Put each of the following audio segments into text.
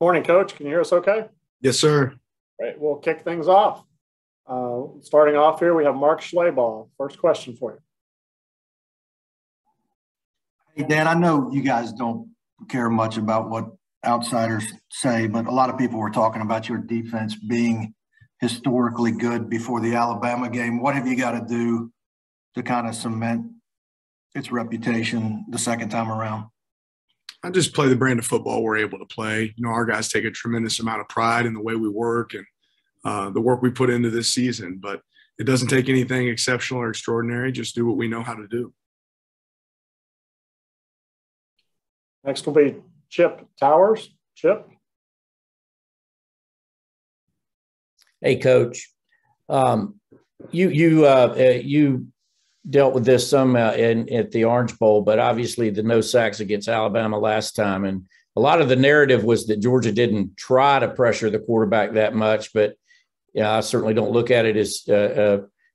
Morning, Coach. Can you hear us okay? Yes, sir. Great. We'll kick things off. Starting off here, we have Mark Schleybaugh. First question for you. Hey, Dan, I know you guys don't care much about what outsiders say, but a lot of people were talking about your defense being historically good before the Alabama game. What have you got to do to kind of cement its reputation the second time around? I just play the brand of football we're able to play. You know, our guys take a tremendous amount of pride in the way we work and the work we put into this season. But it doesn't take anything exceptional or extraordinary. Just do what we know how to do. Next will be Chip Towers. Chip. Hey, Coach. You dealt with this some at the Orange Bowl, but obviously the no sacks against Alabama last time, and a lot of the narrative was that Georgia didn't try to pressure the quarterback that much. But I certainly don't look at it as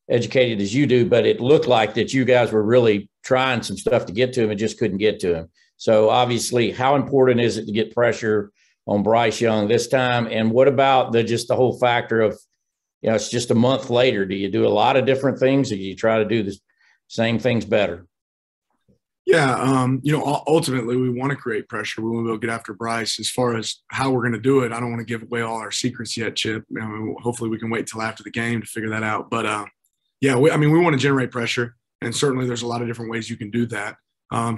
educated as you do. But it looked like that you guys were really trying some stuff to get to him and just couldn't get to him. So obviously, how important is it to get pressure on Bryce Young this time? And what about the whole factor of, it's just a month later. Do you do a lot of different things, or do you try to do the same things better? Yeah, ultimately we want to create pressure. We want to be able to get after Bryce. As far as how we're going to do it, I don't want to give away all our secrets yet, Chip. Hopefully we can wait till after the game to figure that out. But, we want to generate pressure, and certainly there's a lot of different ways you can do that.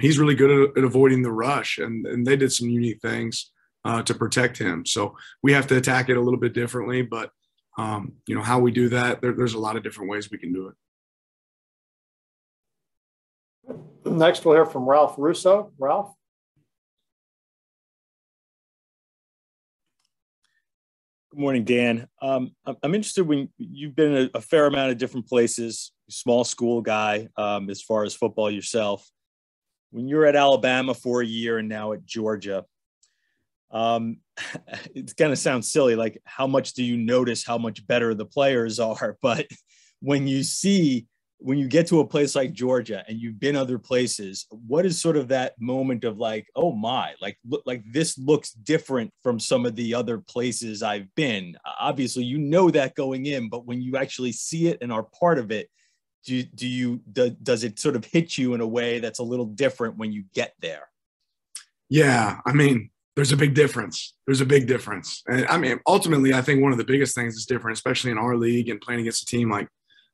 He's really good at avoiding the rush, and they did some unique things to protect him. So we have to attack it a little bit differently, but how we do that, there's a lot of different ways we can do it. Next, we'll hear from Ralph Russo. Ralph. Good morning, Dan. I'm interested when you've been in a fair amount of different places, small school guy, as far as football yourself. When you're at Alabama for a year and now at Georgia, it's going to sound silly, like how much do you notice how much better the players are? But when you get to a place like Georgia and you've been other places, what is sort of that moment of like, oh my, like this looks different from some of the other places I've been? Obviously, that going in, but when you actually see it and are part of it, does it sort of hit you in a way that's a little different when you get there? Yeah, there's a big difference. And ultimately, I think one of the biggest things that's different, especially in our league and playing against a team like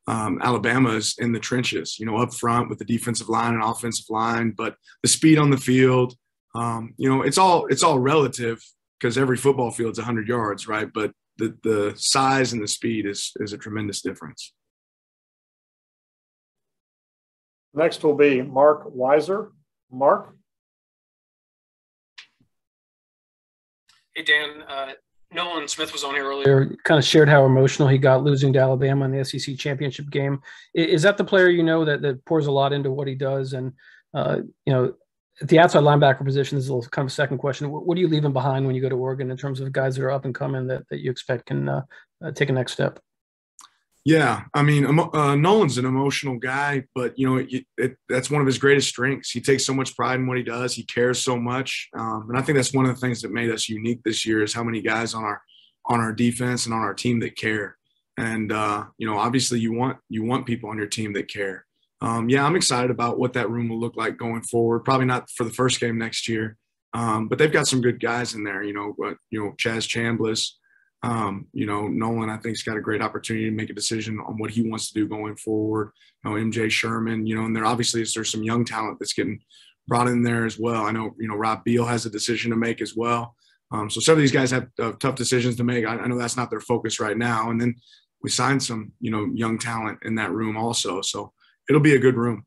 Alabama's in the trenches, up front with the defensive line and offensive line, but the speed on the field, it's all relative because every football field's 100 yards, right? But the size and the speed is a tremendous difference. Next will be Mark Weiser. Mark. Hey, Dan. Nolan Smith was on here earlier. Kind of shared how emotional he got losing to Alabama in the SEC championship game. Is that the player that pours a lot into what he does? And at the outside linebacker position, this is a little kind of a second question. What do you leave him behind when you go to Oregon in terms of guys that are up and coming that you expect can take a next step? Yeah, Nolan's an emotional guy, but that's one of his greatest strengths. He takes so much pride in what he does. He cares so much, and I think that's one of the things that made us unique this year is how many guys on our defense and on our team that care. And obviously you want people on your team that care. I'm excited about what that room will look like going forward. Probably not for the first game next year, but they've got some good guys in there. Chaz Chambliss. Nolan, I think, has got a great opportunity to make a decision on what he wants to do going forward. MJ Sherman, and there's some young talent that's getting brought in there as well. I know, Rob Beal has a decision to make as well. So some of these guys have tough decisions to make. I know that's not their focus right now. And then we signed some, young talent in that room also. So it'll be a good room.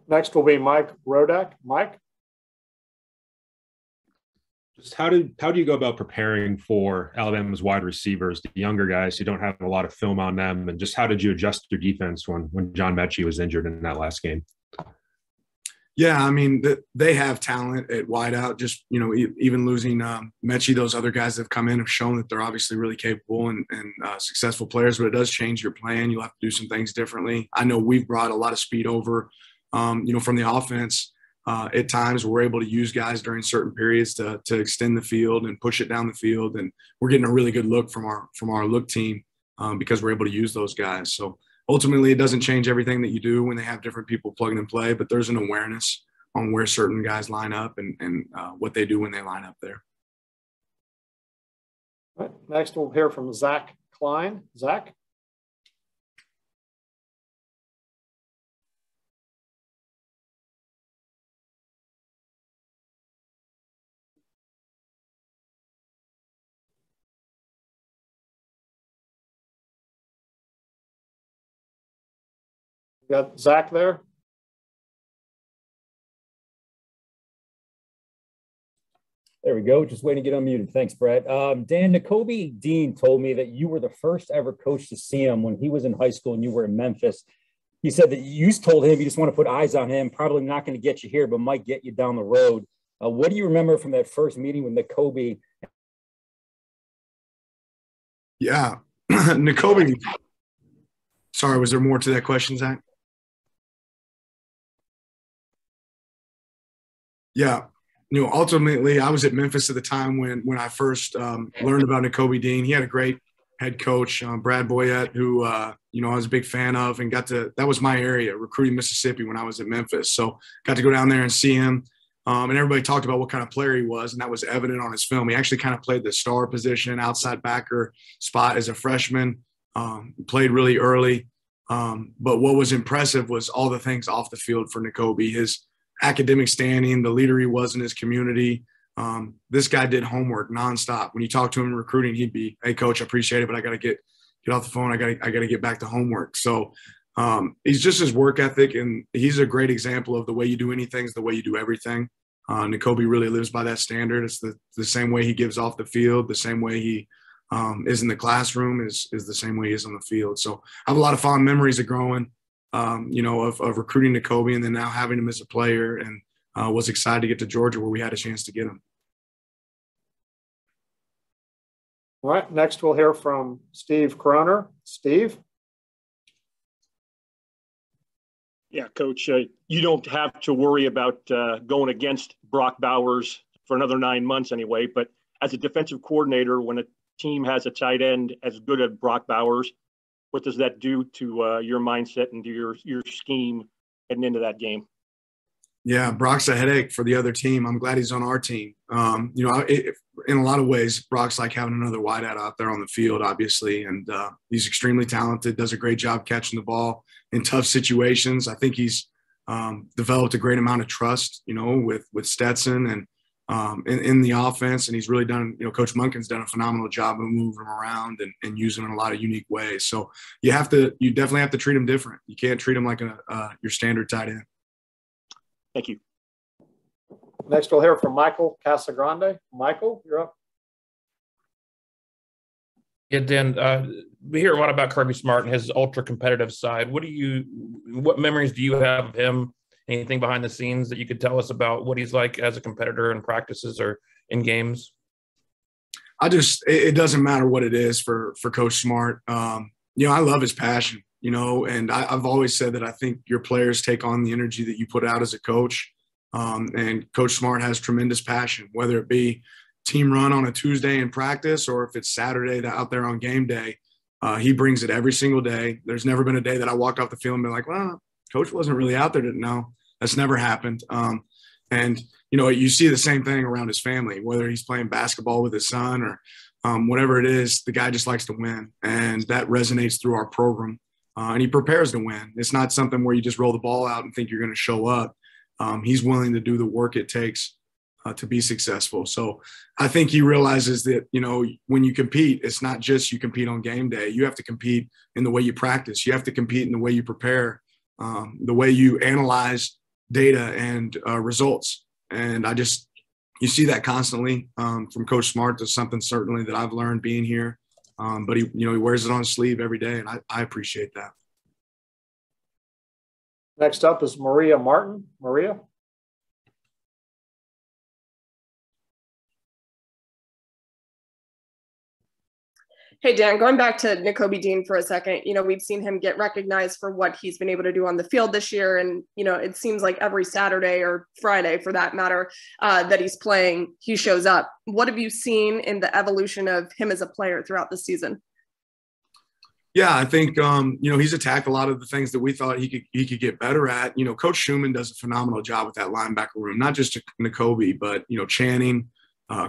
Next will be Mike Rodak. Mike. Just how do you go about preparing for Alabama's wide receivers, the younger guys who don't have a lot of film on them, and just how did you adjust your defense when John Mechie was injured in that last game? Yeah, they have talent at wideout. Just even losing Mechie, those other guys that have come in have shown that they're obviously really capable and successful players. But it does change your plan. You'll have to do some things differently. I know we've brought a lot of speed over, from the offense. at times we're able to use guys during certain periods to extend the field and push it down the field. And we're getting a really good look from our look team because we're able to use those guys. So ultimately it doesn't change everything that you do when they have different people plug and play, but there's an awareness on where certain guys line up and what they do when they line up there. All right. Next, we'll hear from Zach Klein. Zach. You got Zach there? There we go. Just waiting to get unmuted. Thanks, Brett. Dan, Nakobe Dean told me that you were the first ever coach to see him when he was in high school and you were in Memphis. He said that you told him you just want to put eyes on him, probably not going to get you here, but might get you down the road. What do you remember from that first meeting with Nakobe? Yeah, Nakobe. Sorry, was there more to that question, Zach? Yeah. Ultimately, I was at Memphis at the time when I first learned about Nakobe Dean. He had a great head coach, Brad Boyette, who, I was a big fan of and that was my area, recruiting Mississippi when I was at Memphis. So got to go down there and see him. And everybody talked about what kind of player he was, and that was evident on his film. He actually kind of played the star position, outside backer spot as a freshman, played really early. But what was impressive was all the things off the field for Nakobe, his academic standing, the leader he was in his community. This guy did homework nonstop. When you talk to him in recruiting, he'd be, "Hey, coach, I appreciate it, but I got to get off the phone. I got to get back to homework." So he's just his work ethic, and he's a great example of the way you do anything is the way you do everything. Nakobe really lives by that standard. It's the same way he gives off the field, the same way he is in the classroom is the same way he is on the field. So I have a lot of fond memories of growing, of recruiting Nakobe and then now having him as a player, and was excited to get to Georgia where we had a chance to get him. All right. Next, we'll hear from Steve Croner. Steve. Yeah, Coach, you don't have to worry about going against Brock Bowers for another 9 months anyway. But as a defensive coordinator, when a team has a tight end as good as Brock Bowers, what does that do to your mindset and to your scheme heading into that game? Yeah, Brock's a headache for the other team. I'm glad he's on our team. In a lot of ways, Brock's like having another wideout out there on the field, obviously. And he's extremely talented, does a great job catching the ball in tough situations. I think he's developed a great amount of trust, with Stetson and in the offense. And he's really done, Coach Munkin's done a phenomenal job of moving him around and using him in a lot of unique ways. So you definitely have to treat him different. You can't treat him like your standard tight end. Thank you. Next, we'll hear from Michael Casagrande. Michael, you're up. Yeah, Dan, we hear a lot about Kirby Smart and his ultra competitive side. What memories do you have of him? Anything behind the scenes that you could tell us about what he's like as a competitor in practices or in games? It doesn't matter what it is for Coach Smart. I love his passion, and I've always said that I think your players take on the energy that you put out as a coach. And Coach Smart has tremendous passion, whether it be team run on a Tuesday in practice or if it's Saturday out there on game day. He brings it every single day. There's never been a day that I walked off the field and been like, well, Coach wasn't really out there. No, that's never happened. And you see the same thing around his family, whether he's playing basketball with his son or whatever it is, the guy just likes to win. And that resonates through our program. And he prepares to win. It's not something where you just roll the ball out and think you're going to show up. He's willing to do the work it takes to be successful. So I think he realizes that, when you compete, it's not just you compete on game day. You have to compete in the way you practice. You have to compete in the way you prepare, the way you analyze data and results. And you see that constantly from Coach Smart. That's something certainly that I've learned being here. But he wears it on his sleeve every day, and I appreciate that. Next up is Maria Martin. Maria. Hey, Dan, going back to Nakobe Dean for a second, we've seen him get recognized for what he's been able to do on the field this year. And, it seems like every Saturday or Friday, for that matter, that he's playing, he shows up. What have you seen in the evolution of him as a player throughout the season? Yeah, I think, he's attacked a lot of the things that we thought he could get better at. Coach Schumann does a phenomenal job with that linebacker room, not just Nakobe, but, Channing,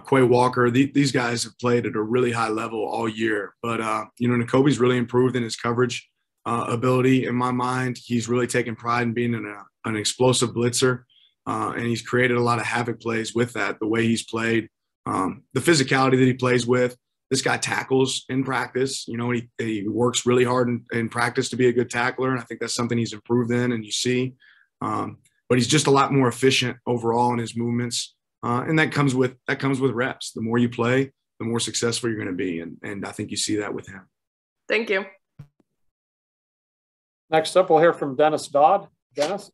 Quay Walker. These guys have played at a really high level all year. But, Nakobe's really improved in his coverage ability in my mind. He's really taken pride in being an explosive blitzer, and he's created a lot of havoc plays with that, the way he's played, the physicality that he plays with. This guy tackles in practice. He works really hard in practice to be a good tackler, and I think that's something he's improved in, and you see. But he's just a lot more efficient overall in his movements, and that comes with reps. The more you play, the more successful you're going to be, and I think you see that with him. Thank you. Next up, we'll hear from Dennis Dodd. Dennis.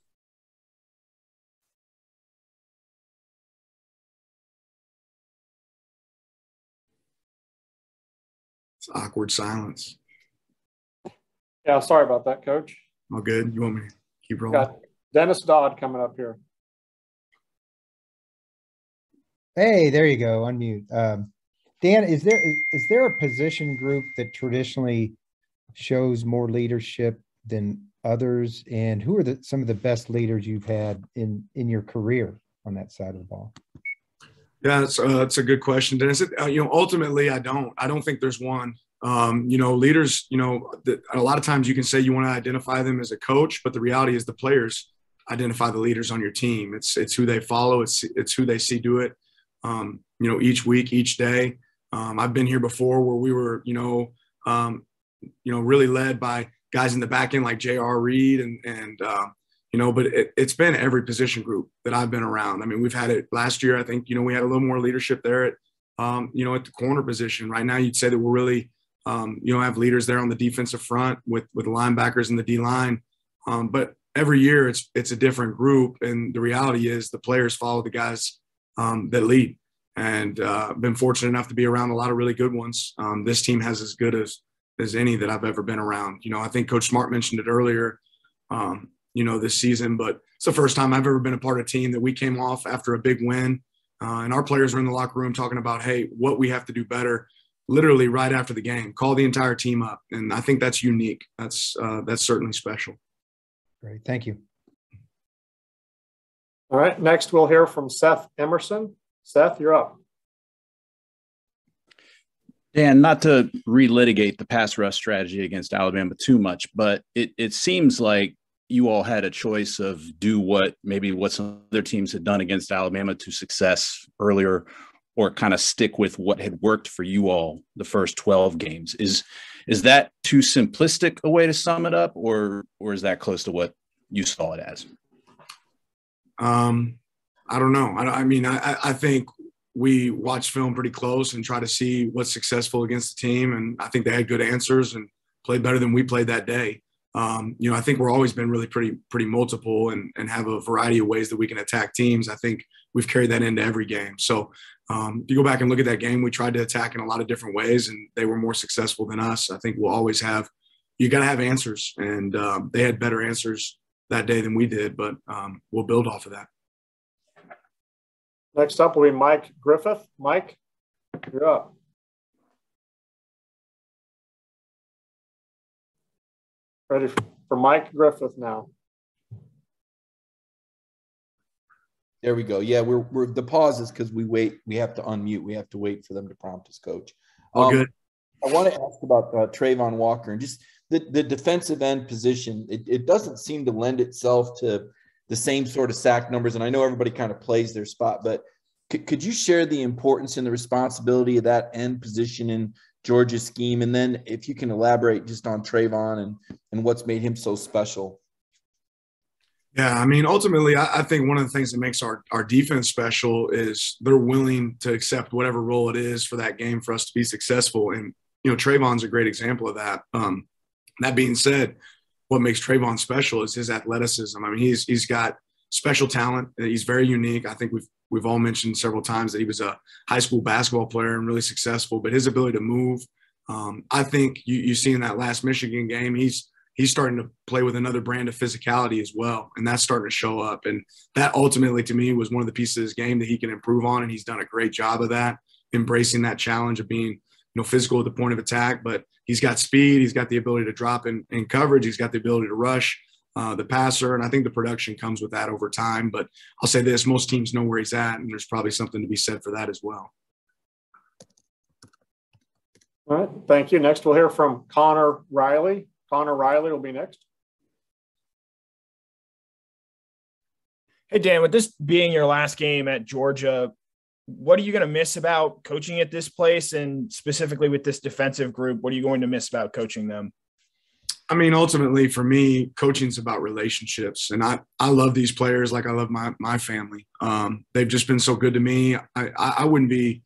It's awkward silence. Yeah, sorry about that, Coach. All good. You want me to keep rolling? Got Dennis Dodd coming up here. Hey, there you go. Unmute. Dan, is there a position group that traditionally shows more leadership than others? And who are some of the best leaders you've had in your career on that side of the ball? Yeah, that's a good question, Dennis. Ultimately, I don't think there's one. Leaders, a lot of times you can say you want to identify them as a coach, but the reality is the players identify the leaders on your team. It's who they follow. It's who they see do it. Each week, each day. I've been here before where we were, really led by guys in the back end like J.R. Reed and but it's been every position group that I've been around. I mean, we've had it last year. I think, we had a little more leadership there at the corner position. Right now, you'd say that we're really, have leaders there on the defensive front with linebackers in the D line. But every year it's a different group. And the reality is the players follow the guys that lead. And been fortunate enough to be around a lot of really good ones. This team has as good as any that I've ever been around. I think Coach Smart mentioned it earlier, this season, but it's the first time I've ever been a part of a team that we came off after a big win. And our players were in the locker room talking about, hey, what we have to do better, literally right after the game, call the entire team up. And I think that's unique. That's certainly special. Great. Thank you. All right. Next, we'll hear from Seth Emerson. Seth, you're up. Dan, not to relitigate the pass rush strategy against Alabama too much, but it seems like you all had a choice of do what some other teams had done against Alabama to success earlier, or kind of stick with what had worked for you all the first 12 games. Is that too simplistic a way to sum it up, or is that close to what you saw it as? I don't know. I think we watched film pretty close and try to see what's successful against the team. And I think they had good answers and played better than we played that day. I think we're always been really pretty multiple and have a variety of ways that we can attack teams. I think we've carried that into every game. So if you go back and look at that game, we tried to attack in a lot of different ways and they were more successful than us. I think we'll always you got to have answers, and they had better answers that day than we did, but we'll build off of that. Next up will be Mike Griffith. Mike, you're up. Ready for Mike Griffith now. There we go. Yeah, we're the pause is because we have to unmute. We have to wait for them to prompt us, Coach. All good. I want to ask about Trayvon Walker and just the defensive end position. It doesn't seem to lend itself to the same sort of sack numbers. And I know everybody kind of plays their spot, but could you share the importance and the responsibility of that end position in Georgia's scheme? And then if you can elaborate just on Trayvon and what's made him so special. Yeah, ultimately, I think one of the things that makes our defense special is they're willing to accept whatever role it is for that game for us to be successful. And, Trayvon's a great example of that. That being said, what makes Trayvon special is his athleticism. He's got special talent. He's very unique. I think we've all mentioned several times that he was a high school basketball player and really successful, but his ability to move I think you see in that last Michigan game, he's starting to play with another brand of physicality as well, and that's starting to show up. And that ultimately, to me, was one of the pieces of his game that he can improve on, and he's done a great job of that, embracing that challenge of being physical at the point of attack. But he's got speed, he's got the ability to drop in coverage, he's got the ability to rush the passer, and I think the production comes with that over time. But I'll say this, most teams know where he's at, and there's probably something to be said for that as well. All right, thank you. Next, we'll hear from Connor Riley. Connor Riley will be next. Hey, Dan, with this being your last game at Georgia, what are you going to miss about coaching at this place, and specifically with this defensive group, what are you going to miss about coaching them? I mean, ultimately for me, coaching is about relationships, and I love these players like I love my family. They've just been so good to me. I wouldn't be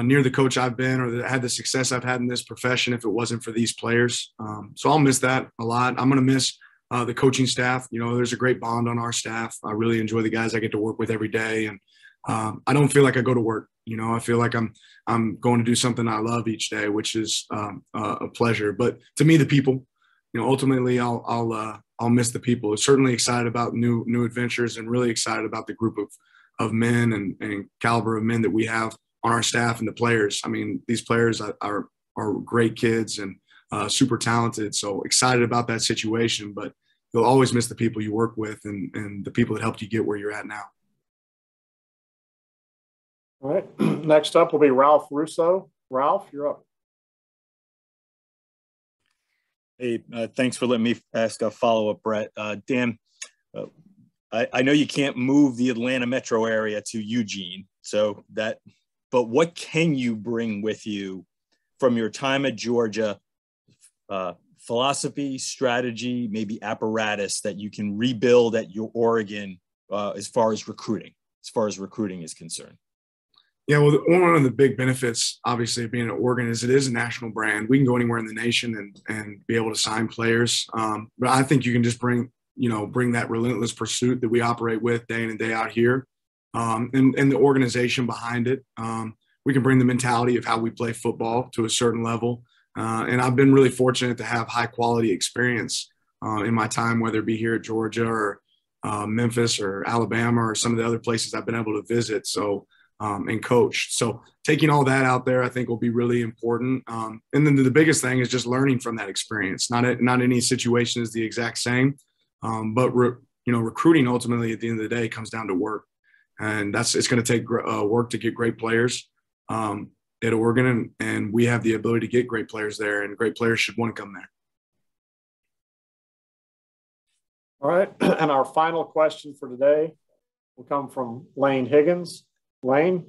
near the coach I've been or had the success I've had in this profession if it wasn't for these players. So I'll miss that a lot. I'm going to miss the coaching staff. There's a great bond on our staff. I really enjoy the guys I get to work with every day. And I don't feel like I go to work. I feel like I'm going to do something I love each day, which is a pleasure. But to me, the people, ultimately I'll miss the people. Certainly excited about new adventures, and really excited about the group of men and caliber of men that we have on our staff and the players. I mean, these players are great kids and super talented. So excited about that situation, but you'll always miss the people you work with and the people that helped you get where you're at now. All right. Next up will be Ralph Russo. Ralph, you're up. Hey, thanks for letting me ask a follow-up, Brett. Dan, I know you can't move the Atlanta metro area to Eugene, but what can you bring with you from your time at Georgia, philosophy, strategy, maybe apparatus that you can rebuild at your Oregon as far as recruiting is concerned? Yeah, well, one of the big benefits, obviously, of being at Oregon is it is a national brand. We can go anywhere in the nation and be able to sign players. But I think you can just bring that relentless pursuit that we operate with day in and day out here, and the organization behind it. We can bring the mentality of how we play football to a certain level. And I've been really fortunate to have high quality experience in my time, whether it be here at Georgia or Memphis or Alabama or some of the other places I've been able to visit. So, and coach. So taking all that out there, I think will be really important. And then the biggest thing is just learning from that experience. Not any situation is the exact same, but recruiting ultimately at the end of the day comes down to work. And it's going to take work to get great players at Oregon, and we have the ability to get great players there, and great players should want to come there. All right. And our final question for today will come from Lane Higgins. Lane.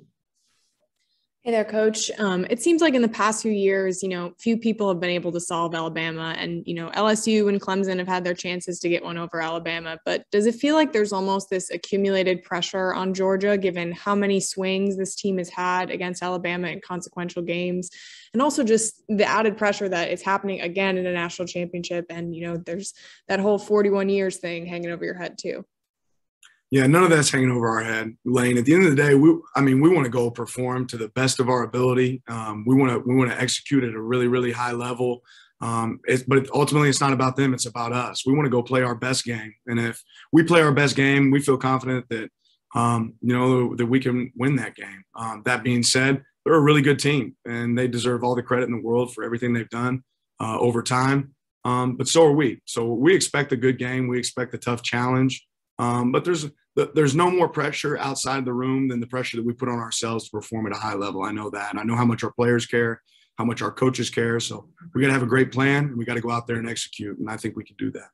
Hey there, Coach. It seems like in the past few years, few people have been able to solve Alabama, and, LSU and Clemson have had their chances to get one over Alabama. But does it feel like there's almost this accumulated pressure on Georgia, given how many swings this team has had against Alabama in consequential games, and also just the added pressure that it's happening again in a national championship, and, there's that whole 41 years thing hanging over your head too? Yeah, none of that's hanging over our head, Lane. At the end of the day, we want to go perform to the best of our ability. We want to execute at a really, really high level. But ultimately, it's not about them; it's about us. We want to go play our best game, and if we play our best game, we feel confident that that we can win that game. That being said, they're a really good team, and they deserve all the credit in the world for everything they've done over time. But so are we. So we expect a good game. We expect a tough challenge. But there's no more pressure outside the room than the pressure that we put on ourselves to perform at a high level. I know that. I know how much our players care, how much our coaches care. So we got to have a great plan, and we got to go out there and execute. And I think we can do that.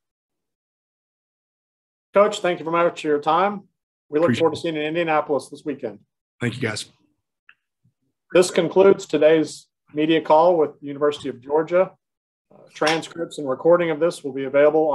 Coach, thank you very much for your time. We look forward to seeing you in Indianapolis this weekend. Thank you, guys. This concludes today's media call with the University of Georgia. Transcripts and recording of this will be available on